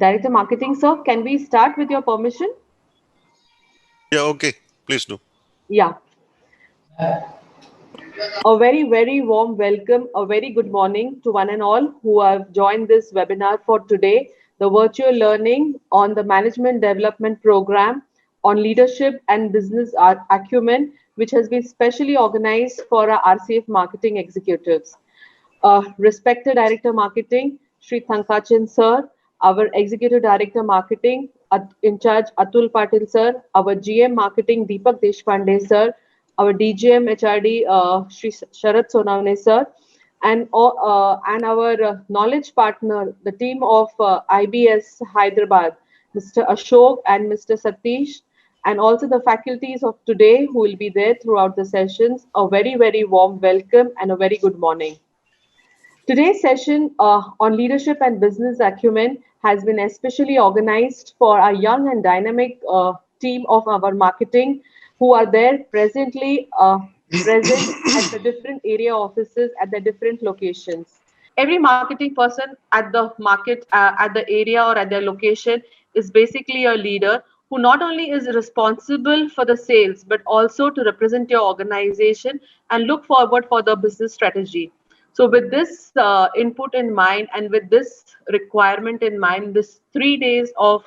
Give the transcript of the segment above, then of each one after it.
Director Marketing, sir, can we start with your permission? Yeah, okay. Please do. Yeah. A very, very warm welcome, a very good morning to one and all who have joined this webinar for today, the virtual learning on the Management Development Program on Leadership and Business Acumen, which has been specially organized for our RCF marketing executives. Respected Director Marketing, Sri Thankachan Sir, our Executive Director Marketing, in charge Atul Patil Sir, our GM Marketing Deepak Deshpande Sir, our DGM HRD Sri Sharat Sonavane Sir, and our knowledge partner, the team of IBS Hyderabad, Mr. Ashok and Mr. Satish, and also the faculties of today who will be there throughout the sessions. A very, very warm welcome and a very good morning. Today's session on leadership and business acumen has been especially organized for our young and dynamic team of our marketing who are there presently present at the different area offices at the different locations. Every marketing person at the market, at the area or at their location is basically a leader who not only is responsible for the sales but also to represent your organization and look forward for the business strategy. So with this input in mind and with this requirement in mind, this 3 days of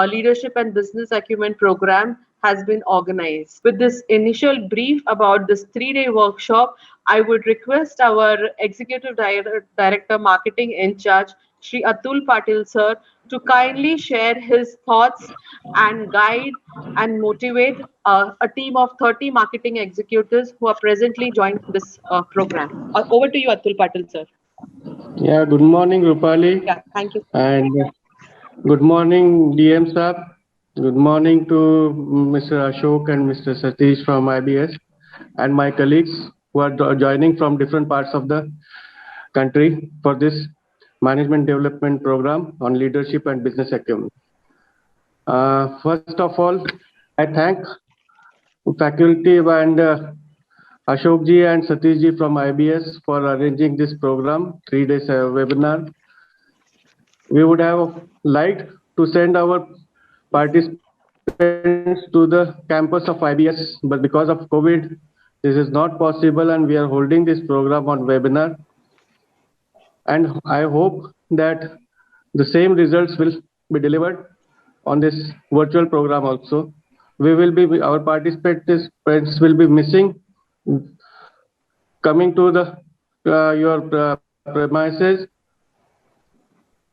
leadership and business acumen program has been organized. With this initial brief about this 3-day workshop, I would request our Executive Director Marketing in charge, Sri Atul Patil Sir, to kindly share his thoughts and guide and motivate a team of 30 marketing executives who are presently joining this program. Over to you, Atul Patil Sir. Yeah, good morning, Rupali. Yeah, thank you. And good morning, DM Sir. Good morning to Mr. Ashok and Mr. Satish from IBS and my colleagues who are joining from different parts of the country for this management development program on leadership and business acumen. First of all, I thank faculty and Ashok ji and Satish ji from IBS for arranging this program, 3 days webinar. We would have liked to send our participants to the campus of IBS, but because of COVID, this is not possible and we are holding this program on webinar. And I hope that the same results will be delivered on this virtual program also. Our participants will be missing coming to the your premises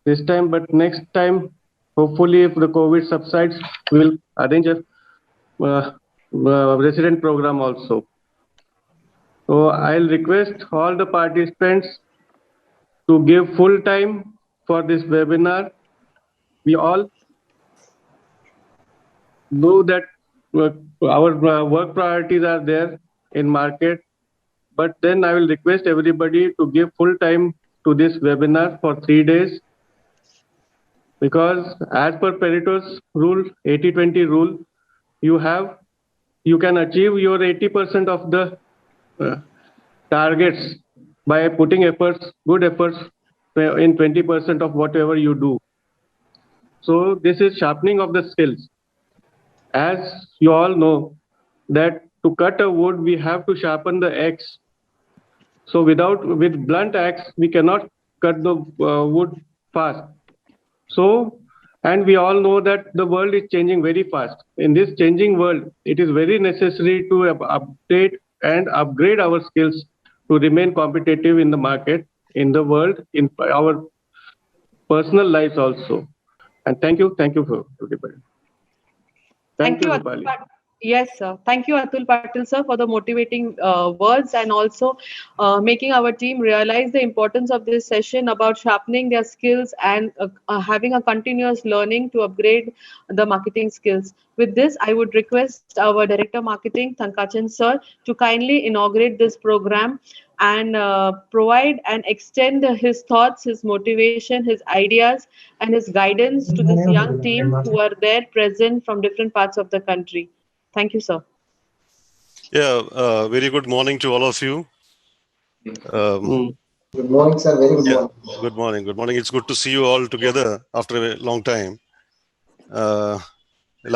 this time, but next time, hopefully, if the COVID subsides, we will arrange a resident program also. So I'll request all the participants to give full time for this webinar. We all know that our work priorities are there in market, but then I will request everybody to give full time to this webinar for 3 days. Because as per Pareto's rule, 80-20 rule, you can achieve your 80% of the targets by putting efforts, good efforts in 20% of whatever you do. So this is sharpening of the skills. As you all know that to cut a wood, we have to sharpen the axe. So with blunt axe, we cannot cut the wood fast. So, and we all know that the world is changing very fast. In this changing world, it is very necessary to update and upgrade our skills to remain competitive in the market, in the world, in our personal lives also. And thank you for everybody. Thank you, Rupali. Yes, sir. Thank you, Atul Patil, sir, for the motivating words and also making our team realize the importance of this session about sharpening their skills and having a continuous learning to upgrade the marketing skills. With this, I would request our Director Marketing, Thankachan, sir, to kindly inaugurate this program and provide and extend his thoughts, his motivation, his ideas, and his guidance to this young team who are there present from different parts of the country. Thank you, sir. Yeah, very good morning to all of you. Good morning, sir. Very good Yeah. morning. Good morning. Good morning. It's good to see you all together after a long time.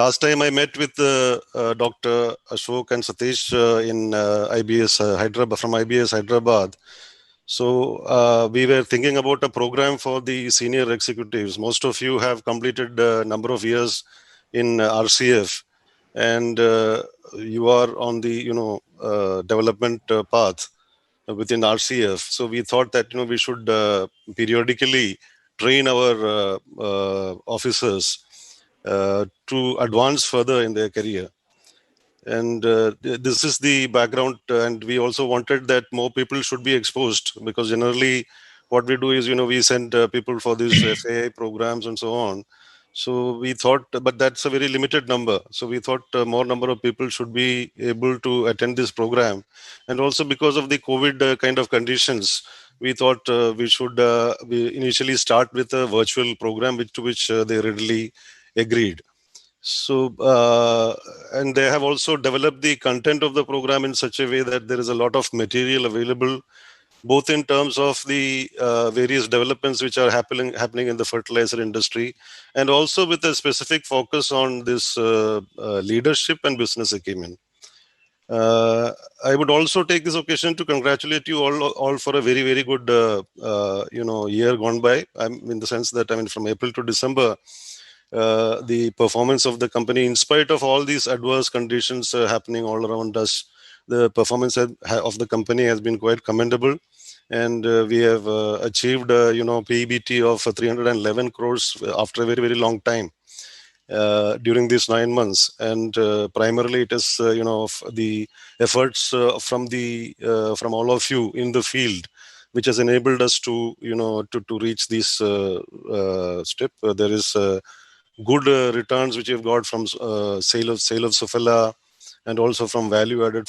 Last time I met with Dr. Ashok and Satish in IBS Hyderabad, from IBS Hyderabad. So we were thinking about a program for the senior executives. Most of you have completed a number of years in RCF, and you are on the development path within RCF. So we thought that we should periodically train our officers to advance further in their career. And this is the background, and we also wanted that more people should be exposed, because generally what we do is we send people for these FAI programs and so on. So we thought, but that's a very limited number. So we thought more number of people should be able to attend this program. And also because of the COVID kind of conditions, we thought we initially start with a virtual program, to which they readily agreed. So, and they have also developed the content of the program in such a way that there is a lot of material available, both in terms of the various developments which are happening in the fertilizer industry, and also with a specific focus on this leadership and business acumen. I would also take this occasion to congratulate you all for a very, very good year gone by. I'm in the sense that from April to December, the performance of the company, in spite of all these adverse conditions happening all around us, the performance of the company has been quite commendable. And we have achieved, PBT of 311 crores after a very, very long time during these 9 months. And primarily it is, the efforts from all of you in the field, which has enabled us to, to reach this step. There is good returns which you've got from sale of Sofella, and also from value-added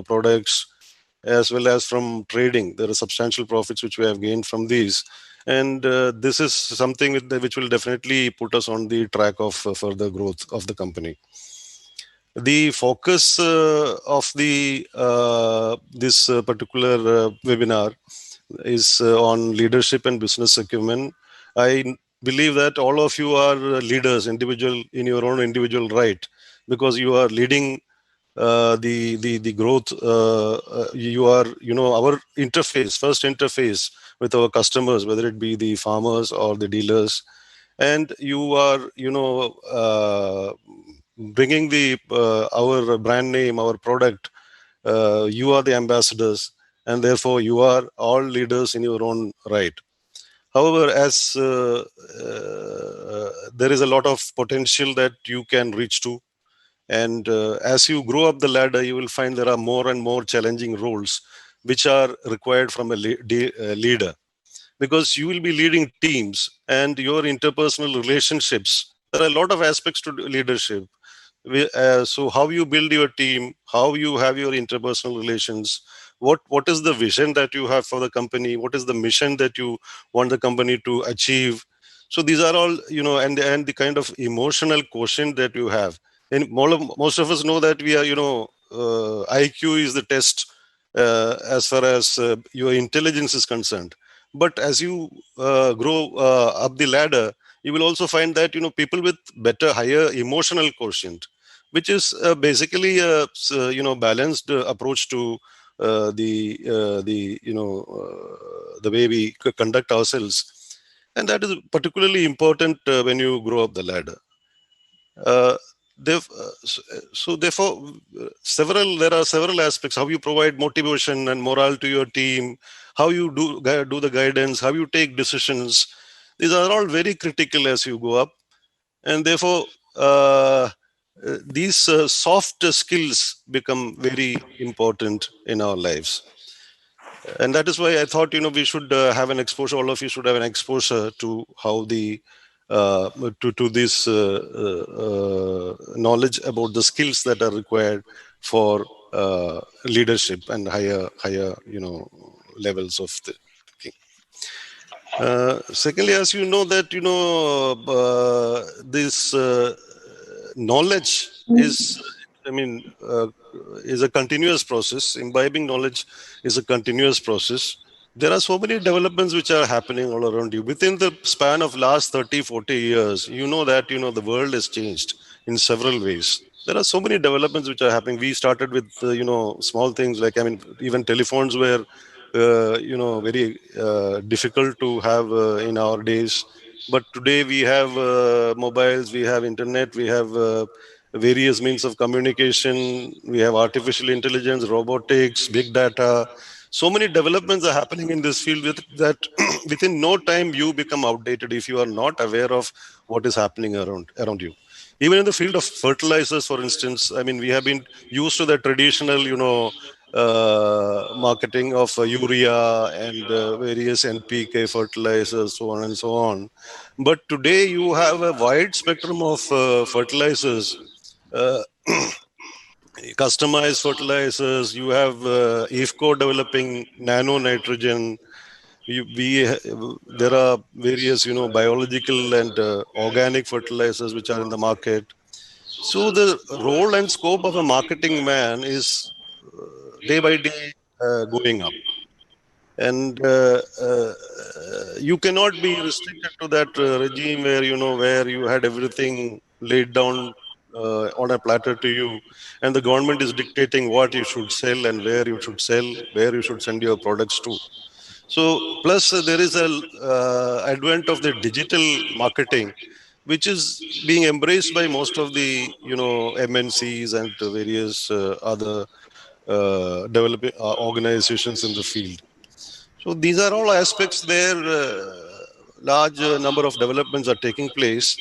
products, as well as from trading. There are substantial profits which we have gained from these, and this is something which will definitely put us on the track of further growth of the company. The focus of the this particular webinar is on leadership and business acumen. I believe that all of you are leaders, individual in your own individual right, because you are leading the growth. You are our first interface with our customers, whether it be the farmers or the dealers, and you are bringing the our brand name, our product. You are the ambassadors, and therefore you are all leaders in your own right. However, as there is a lot of potential that you can reach to, and as you grow up the ladder, you will find there are more and more challenging roles which are required from a leader, because you will be leading teams and your interpersonal relationships. There are a lot of aspects to leadership. So how you build your team, how you have your interpersonal relations, what is the vision that you have for the company, what is the mission that you want the company to achieve. So these are all, and the kind of emotional quotient that you have. And most of us know that we are, IQ is the test as far as your intelligence is concerned. But as you grow up the ladder, you will also find that people with better, higher emotional quotient, which is basically a balanced approach to the way we conduct ourselves, and that is particularly important when you grow up the ladder. Uh, so therefore, there are several aspects: how you provide motivation and morale to your team, how you do the guidance, how you take decisions. These are all very critical as you go up, and therefore these soft skills become very important in our lives. And that is why I thought we should have an exposure. All of you should have an exposure to how the to this knowledge about the skills that are required for leadership and higher levels of the thinking. Secondly, as you know that this knowledge is, is a continuous process. Imbibing knowledge is a continuous process. there are so many developments which are happening all around you. Within the span of last 30, 40 years, you know that, the world has changed in several ways. There are so many developments which are happening. We started with, small things like, even telephones were, very difficult to have in our days. But today we have mobiles, we have internet, we have various means of communication, we have artificial intelligence, robotics, big data. So many developments are happening in this field that within no time you become outdated if you are not aware of what is happening around you. Even in the field of fertilizers, for instance, we have been used to the traditional, marketing of urea and various NPK fertilizers, so on and so on. But today you have a wide spectrum of fertilizers, uh, customized fertilizers. You have IFCO developing nano nitrogen. There are various, biological and organic fertilizers which are in the market. So the role and scope of a marketing man is day by day going up. And you cannot be restricted to that regime where you had everything laid down on a platter to you, and the government is dictating what you should sell and where you should sell, where you should send your products to. So plus there is a advent of the digital marketing, which is being embraced by most of the MNCs and various other developing organizations in the field. So these are all aspects where large number of developments are taking place,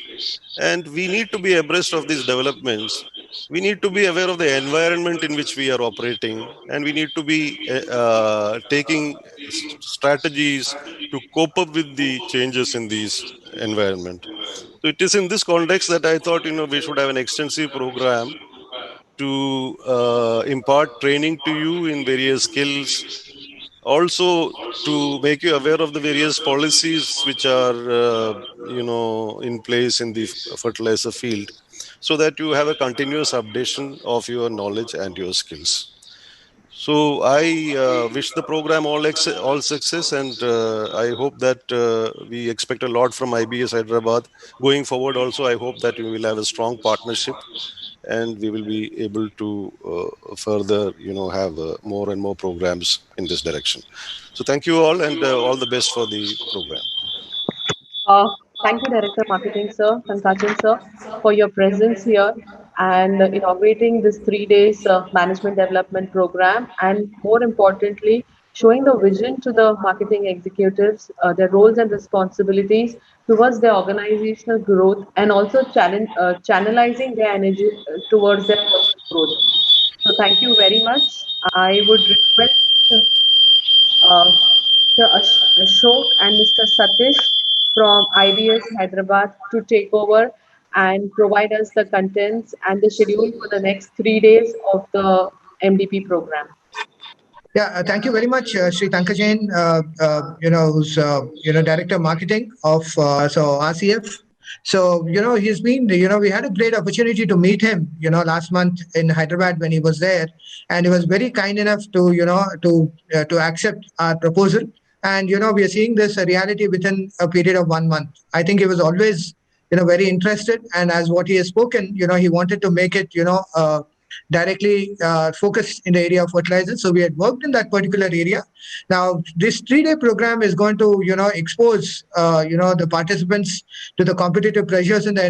and we need to be abreast of these developments. We need to be aware of the environment in which we are operating, and we need to be taking strategies to cope up with the changes in these environment. So it is in this context that I thought we should have an extensive program to impart training to you in various skills, also to make you aware of the various policies which are in place in the fertilizer field, so that you have a continuous updation of your knowledge and your skills. So I wish the program all success, and I hope that we expect a lot from IBS Hyderabad going forward. Also, I hope that we will have a strong partnership, and we will be able to further, have more and more programs in this direction. So thank you all, and all the best for the program. Thank you, Director Marketing, sir, Kankachan, sir, for your presence here and inaugurating this 3 days management development program, and more importantly, showing the vision to the marketing executives, their roles and responsibilities towards their organizational growth, and also channelizing their energy towards their personal growth. So, thank you very much. I would request Mr. Ashok and Mr. Satish from IBS Hyderabad to take over and provide us the contents and the schedule for the next 3 days of the MDP program. Yeah, thank you very much, Sri Tankajain, who's Director of Marketing of RCF. So, he's been, we had a great opportunity to meet him, last month in Hyderabad when he was there. And he was very kind enough to, to accept our proposal. And, we are seeing this reality within a period of 1 month. I think he was always, very interested. And as what he has spoken, he wanted to make it, directly focused in the area of fertilizers. So we had worked in that particular area. Now this 3-day program is going to expose the participants to the competitive pressures in the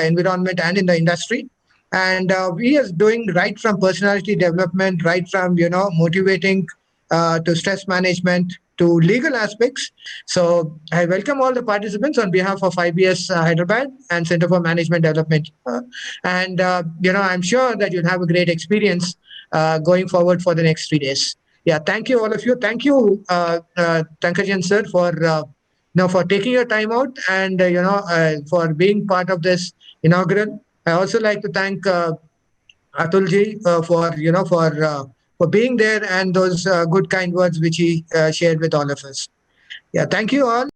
environment and in the industry. And we are doing right from personality development, right from motivating to stress management, to legal aspects. So I welcome all the participants on behalf of IBS Hyderabad and Center for Management Development. And, I'm sure that you'll have a great experience going forward for the next 3 days. Yeah, thank you, all of you. Thank you, Tankajan sir, for taking your time out and, for being part of this inaugural. I also like to thank Atulji for being there and those good kind words which he shared with all of us. Yeah, thank you all.